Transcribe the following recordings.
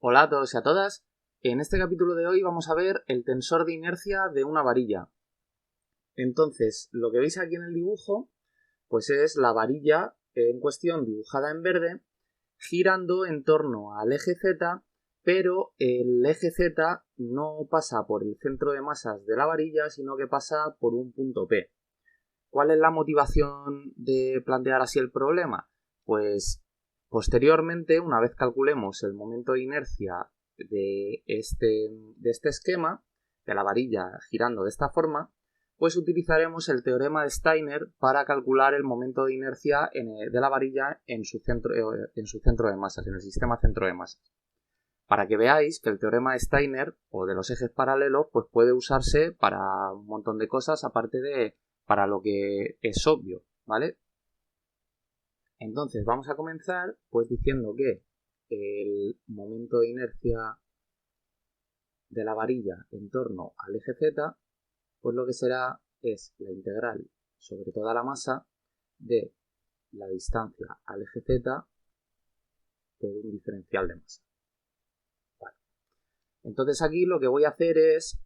Hola a todos y a todas. En este capítulo de hoy vamos a ver el tensor de inercia de una varilla. Entonces, lo que veis aquí en el dibujo, pues es la varilla en cuestión dibujada en verde, girando en torno al eje Z, pero el eje Z no pasa por el centro de masas de la varilla, sino que pasa por un punto P. ¿Cuál es la motivación de plantear así el problema? Pues posteriormente, una vez calculemos el momento de inercia de este esquema, de la varilla girando de esta forma, pues utilizaremos el teorema de Steiner para calcular el momento de inercia de la varilla en su centro de masas, en el sistema centro de masas. Para que veáis que el teorema de Steiner o de los ejes paralelos pues puede usarse para un montón de cosas aparte de para lo que es obvio, ¿vale? Entonces vamos a comenzar pues diciendo que el momento de inercia de la varilla en torno al eje Z, pues lo que será es la integral sobre toda la masa de la distancia al eje Z por un diferencial de masa. Vale. Entonces aquí lo que voy a hacer es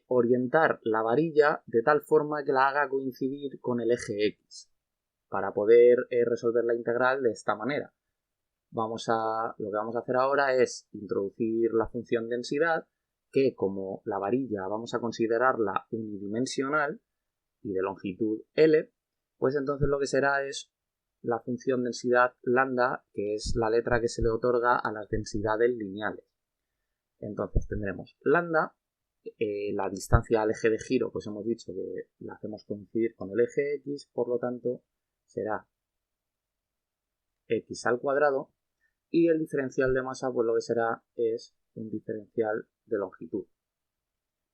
orientar la varilla de tal forma que la haga coincidir con el eje X para poder resolver la integral de esta manera. Lo que vamos a hacer ahora es introducir la función densidad, que como la varilla vamos a considerarla unidimensional y de longitud L, pues entonces lo que será es la función densidad lambda, que es la letra que se le otorga a las densidades lineales. Entonces tendremos lambda, la distancia al eje de giro, pues hemos dicho que la hacemos coincidir con el eje X, por lo tanto será X al cuadrado, y el diferencial de masa, pues lo que será es un diferencial de longitud.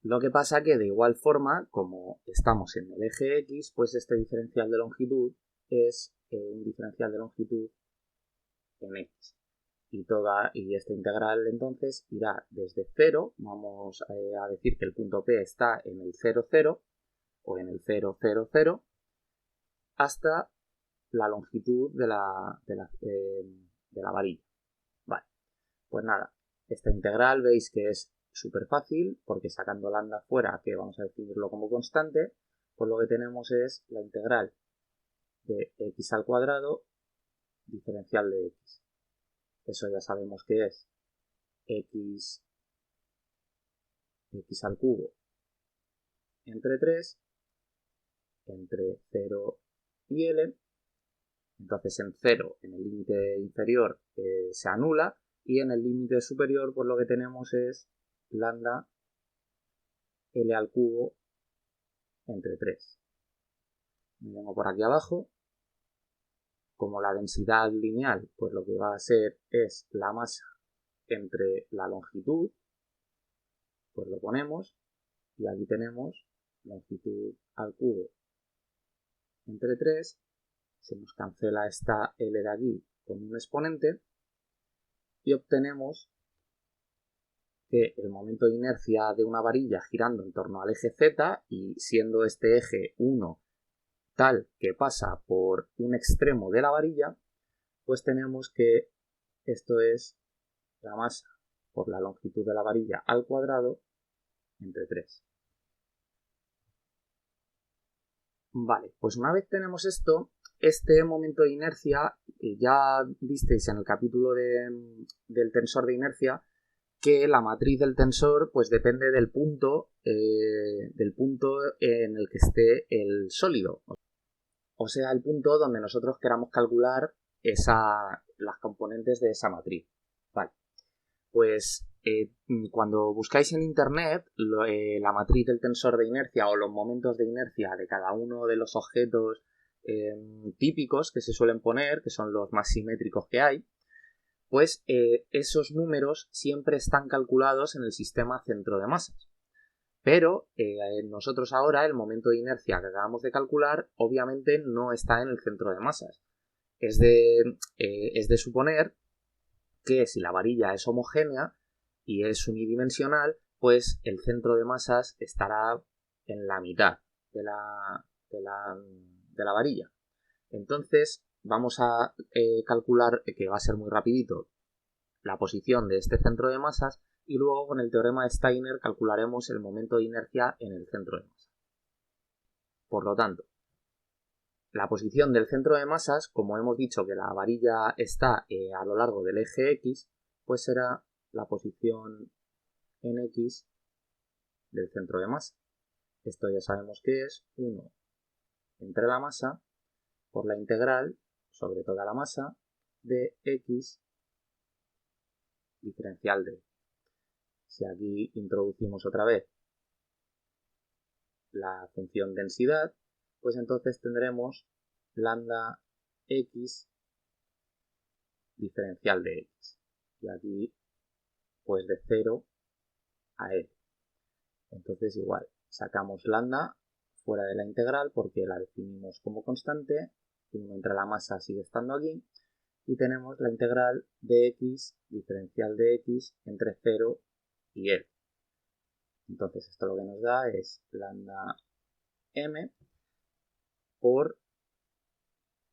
Lo que pasa que de igual forma, como estamos en el eje X, pues este diferencial de longitud es un diferencial de longitud en X. Y esta integral entonces irá desde 0, vamos a decir que el punto P está en el 0, 0 o en el 0, 0, 0, hasta la longitud de la varilla. Vale, pues nada, esta integral veis que es súper fácil porque sacando lambda fuera, que vamos a definirlo como constante, pues lo que tenemos es la integral de x al cuadrado diferencial de x. Eso ya sabemos que es x al cubo entre 3 entre 0 y L. Entonces en 0, en el límite inferior, se anula, y en el límite superior pues lo que tenemos es lambda L al cubo entre 3. Me vengo por aquí abajo. Como la densidad lineal, pues lo que va a ser es la masa entre la longitud, pues lo ponemos, y aquí tenemos longitud al cubo entre 3, se nos cancela esta L de aquí con un exponente, y obtenemos que el momento de inercia de una varilla girando en torno al eje Z, y siendo este eje 1 tal que pasa por un extremo de la varilla, pues tenemos que esto es la masa por la longitud de la varilla al cuadrado entre 3. Vale, pues una vez tenemos esto, este momento de inercia, ya visteis en el capítulo del tensor de inercia, que la matriz del tensor pues depende del punto en el que esté el sólido. O sea, el punto donde nosotros queramos calcular las componentes de esa matriz. Vale. Pues cuando buscáis en internet la matriz del tensor de inercia o los momentos de inercia de cada uno de los objetos típicos que se suelen poner, que son los más simétricos que hay, pues esos números siempre están calculados en el sistema centro de masas. Pero nosotros ahora el momento de inercia que acabamos de calcular obviamente no está en el centro de masas. Es de suponer que si la varilla es homogénea y es unidimensional, pues el centro de masas estará en la mitad de la varilla. Entonces vamos a calcular, que va a ser muy rapidito, la posición de este centro de masas y luego con el teorema de Steiner calcularemos el momento de inercia en el centro de masas. Por lo tanto, la posición del centro de masas, como hemos dicho que la varilla está a lo largo del eje X, pues será la posición en X del centro de masa. Esto ya sabemos que es 1 entre la masa por la integral sobre toda la masa de X diferencial de. Si aquí introducimos otra vez la función densidad, pues entonces tendremos lambda X diferencial de X. Y aquí, pues de 0 a L. Entonces igual, sacamos lambda fuera de la integral porque la definimos como constante, 1 entre la masa sigue estando aquí, y tenemos la integral de X diferencial de X entre 0 y L. Entonces esto lo que nos da es lambda m por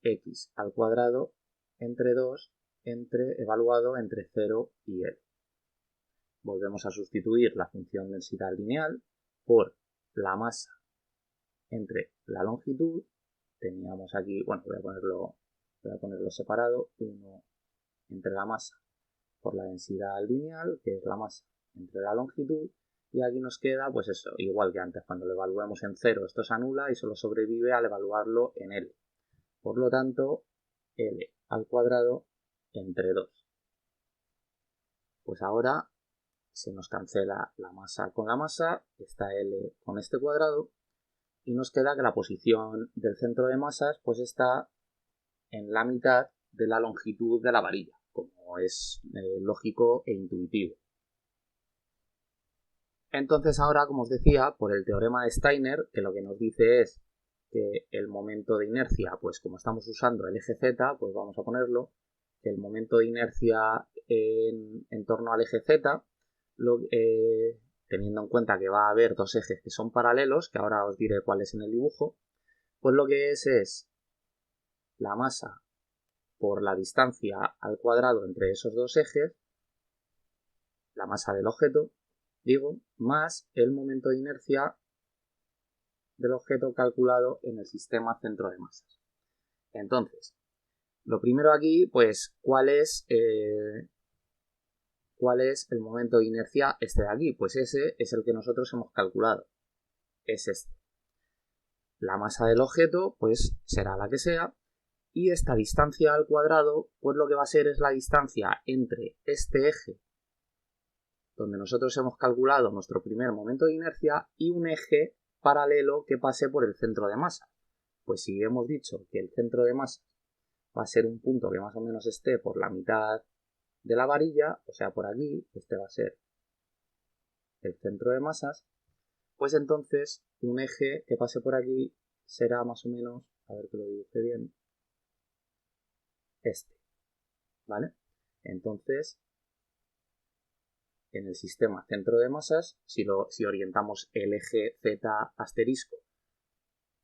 X al cuadrado entre 2 evaluado entre 0 y L. Volvemos a sustituir la función densidad lineal por la masa entre la longitud. Teníamos aquí, bueno, voy a ponerlo separado, 1 entre la masa por la densidad lineal, que es la masa entre la longitud, y aquí nos queda, pues eso, igual que antes, cuando lo evaluemos en 0, esto se anula y solo sobrevive al evaluarlo en L. Por lo tanto, L al cuadrado entre 2. Pues ahora se nos cancela la masa con la masa, está L con este cuadrado, y nos queda que la posición del centro de masas pues está en la mitad de la longitud de la varilla, como es lógico e intuitivo. Entonces ahora, como os decía, por el teorema de Steiner, que lo que nos dice es que el momento de inercia, pues como estamos usando el eje Z, pues vamos a ponerlo, que el momento de inercia en torno al eje Z, teniendo en cuenta que va a haber dos ejes que son paralelos, que ahora os diré cuáles en el dibujo, pues lo que es la masa por la distancia al cuadrado entre esos dos ejes, la masa del objeto, digo, más el momento de inercia del objeto calculado en el sistema centro de masas. Entonces, lo primero aquí, pues, ¿cuál es el momento de inercia este de aquí? Pues ese es el que nosotros hemos calculado. Es este. La masa del objeto, pues, será la que sea, y esta distancia al cuadrado, pues lo que va a ser es la distancia entre este eje, donde nosotros hemos calculado nuestro primer momento de inercia, y un eje paralelo que pase por el centro de masa. Pues si hemos dicho que el centro de masa va a ser un punto que más o menos esté por la mitad de la varilla, o sea, por aquí, este va a ser el centro de masas, pues entonces un eje que pase por aquí será más o menos, a ver que lo dibuje bien, este, ¿vale? Entonces, en el sistema centro de masas, si orientamos el eje Z asterisco,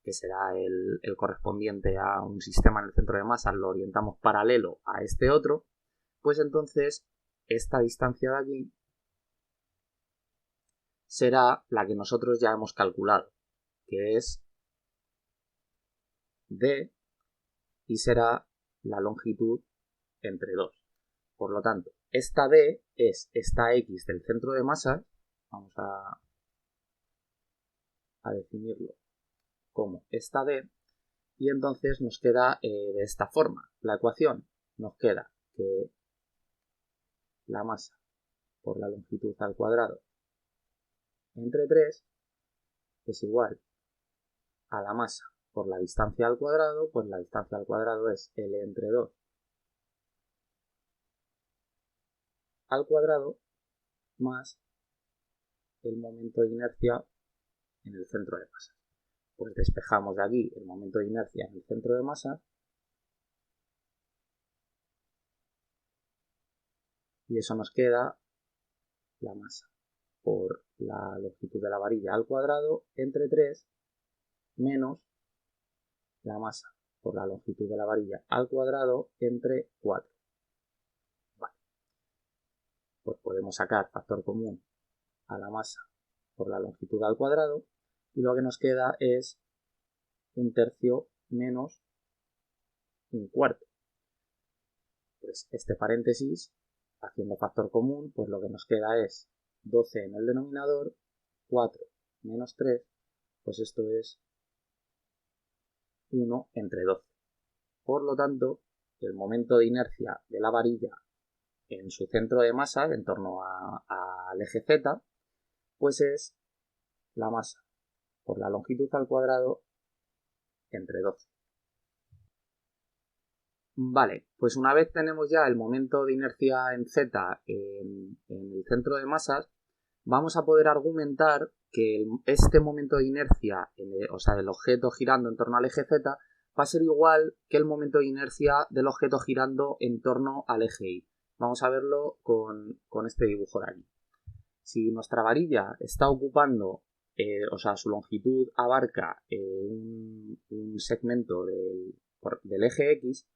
que será el correspondiente a un sistema en el centro de masas, lo orientamos paralelo a este otro, pues entonces esta distancia de aquí será la que nosotros ya hemos calculado, que es D, y será la longitud entre 2. Por lo tanto, esta D es esta X del centro de masas, vamos a definirlo como esta D, y entonces nos queda de esta forma la ecuación. Nos queda que la masa por la longitud al cuadrado entre 3 es igual a la masa por la distancia al cuadrado, pues la distancia al cuadrado es L entre 2 al cuadrado más el momento de inercia en el centro de masa. Pues despejamos de aquí el momento de inercia en el centro de masa y eso nos queda la masa por la longitud de la varilla al cuadrado entre 3 menos la masa por la longitud de la varilla al cuadrado entre 4. Vale. pues podemos sacar factor común a la masa por la longitud al cuadrado y lo que nos queda es 1/3 menos 1/4. Pues este paréntesis, haciendo factor común, pues lo que nos queda es 12 en el denominador, 4 menos 3, pues esto es 1/12. Por lo tanto, el momento de inercia de la varilla en su centro de masa, en torno al eje Z, pues es la masa por la longitud al cuadrado entre 12. Vale, pues una vez tenemos ya el momento de inercia en Z en el centro de masas, vamos a poder argumentar que este momento de inercia, o sea, del objeto girando en torno al eje Z, va a ser igual que el momento de inercia del objeto girando en torno al eje Y. Vamos a verlo con este dibujo de aquí. Si nuestra varilla está ocupando, o sea, su longitud abarca un segmento del eje X,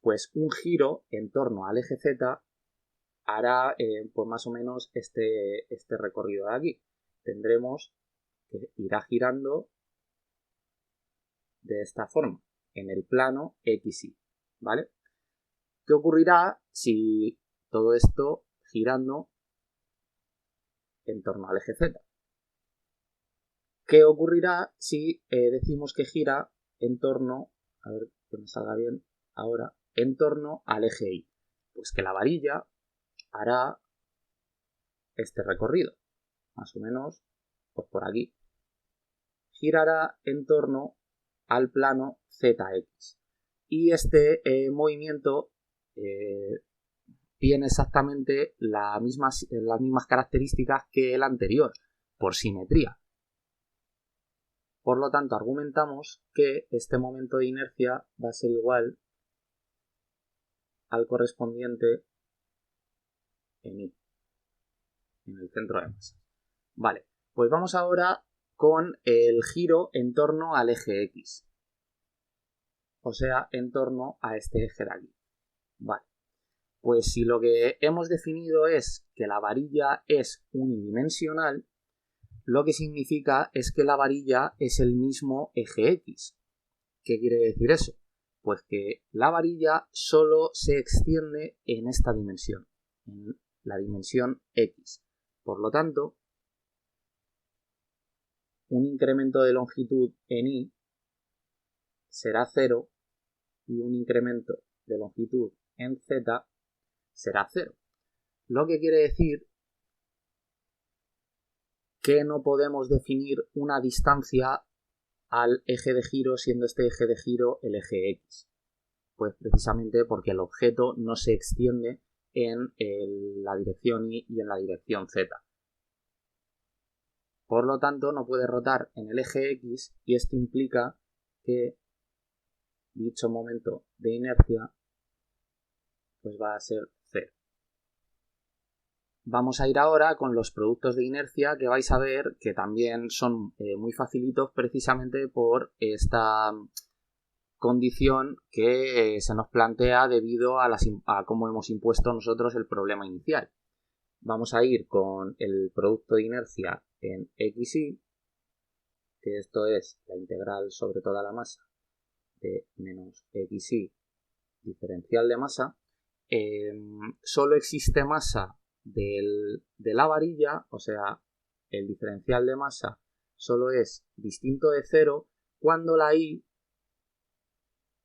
pues un giro en torno al eje Z hará pues más o menos este recorrido de aquí. Tendremos que irá girando de esta forma, en el plano XY, ¿vale? ¿Qué ocurrirá si todo esto girando en torno al eje Z? ¿Qué ocurrirá si decimos que gira en torno, a ver que me salga bien ahora, en torno al eje Y? Pues que la varilla hará este recorrido, más o menos pues por aquí. Girará en torno al plano ZX. Y este movimiento tiene exactamente las mismas características que el anterior, por simetría. Por lo tanto, argumentamos que este momento de inercia va a ser igual al correspondiente en Y, en el centro de masa. Vale, pues vamos ahora con el giro en torno al eje X. O sea, en torno a este eje de aquí. Vale, pues si lo que hemos definido es que la varilla es unidimensional, lo que significa es que la varilla es el mismo eje X. ¿Qué quiere decir eso? Pues que la varilla solo se extiende en esta dimensión, en la dimensión X. Por lo tanto, un incremento de longitud en Y será 0 y un incremento de longitud en Z será 0. Lo que quiere decir que no podemos definir una distancia al eje de giro siendo este eje de giro el eje X. Pues precisamente porque el objeto no se extiende en la dirección Y y en la dirección Z. Por lo tanto, no puede rotar en el eje X y esto implica que dicho momento de inercia pues va a ser 0. Vamos a ir ahora con los productos de inercia que vais a ver que también son muy facilitos precisamente por esta condición que se nos plantea debido a cómo hemos impuesto nosotros el problema inicial. Vamos a ir con el producto de inercia en XY, que esto es la integral sobre toda la masa de menos XY diferencial de masa. Solo existe masa de la varilla, o sea, el diferencial de masa solo es distinto de 0 cuando la Y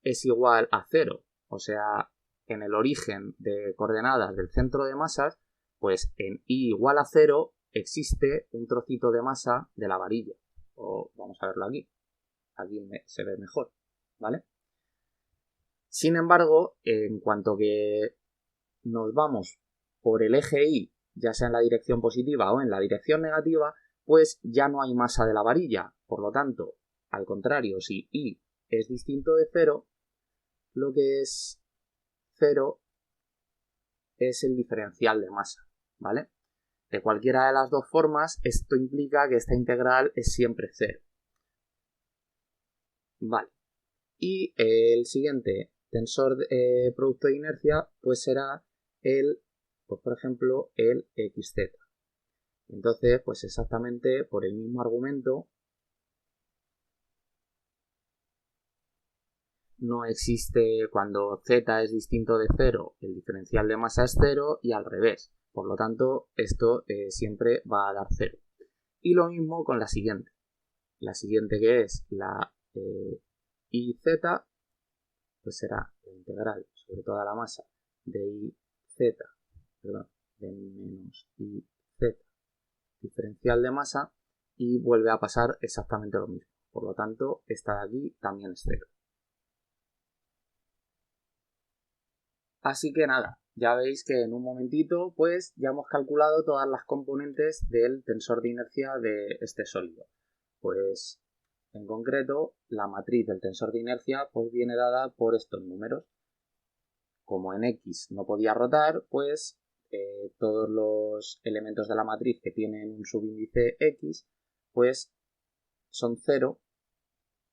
es igual a 0. O sea, en el origen de coordenadas del centro de masas, pues en Y igual a 0 existe un trocito de masa de la varilla. O vamos a verlo aquí. Aquí se ve mejor, ¿vale? Sin embargo, en cuanto que nos vamos por el eje Y, ya sea en la dirección positiva o en la dirección negativa, pues ya no hay masa de la varilla. Por lo tanto, al contrario, si Y es distinto de 0, lo que es 0 es el diferencial de masa, ¿vale? De cualquiera de las dos formas, esto implica que esta integral es siempre 0. Vale. Y el siguiente tensor producto de inercia pues será el Pues por ejemplo el xz. Entonces, pues exactamente por el mismo argumento no existe cuando z es distinto de 0, el diferencial de masa es 0 y al revés. Por lo tanto, esto siempre va a dar 0. Y lo mismo con la siguiente. La siguiente que es la iz, pues será la integral sobre toda la masa de iz, perdón, de menos iz diferencial de masa y vuelve a pasar exactamente lo mismo. Por lo tanto, esta de aquí también es 0. Así que nada, ya veis que en un momentito pues ya hemos calculado todas las componentes del tensor de inercia de este sólido. Pues en concreto la matriz del tensor de inercia pues viene dada por estos números. Como en X no podía rotar, pues todos los elementos de la matriz que tienen un subíndice X pues son 0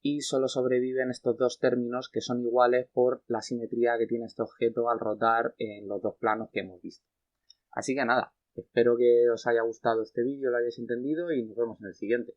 y solo sobreviven estos dos términos que son iguales por la simetría que tiene este objeto al rotar en los dos planos que hemos visto. Así que nada, espero que os haya gustado este vídeo, lo hayáis entendido y nos vemos en el siguiente.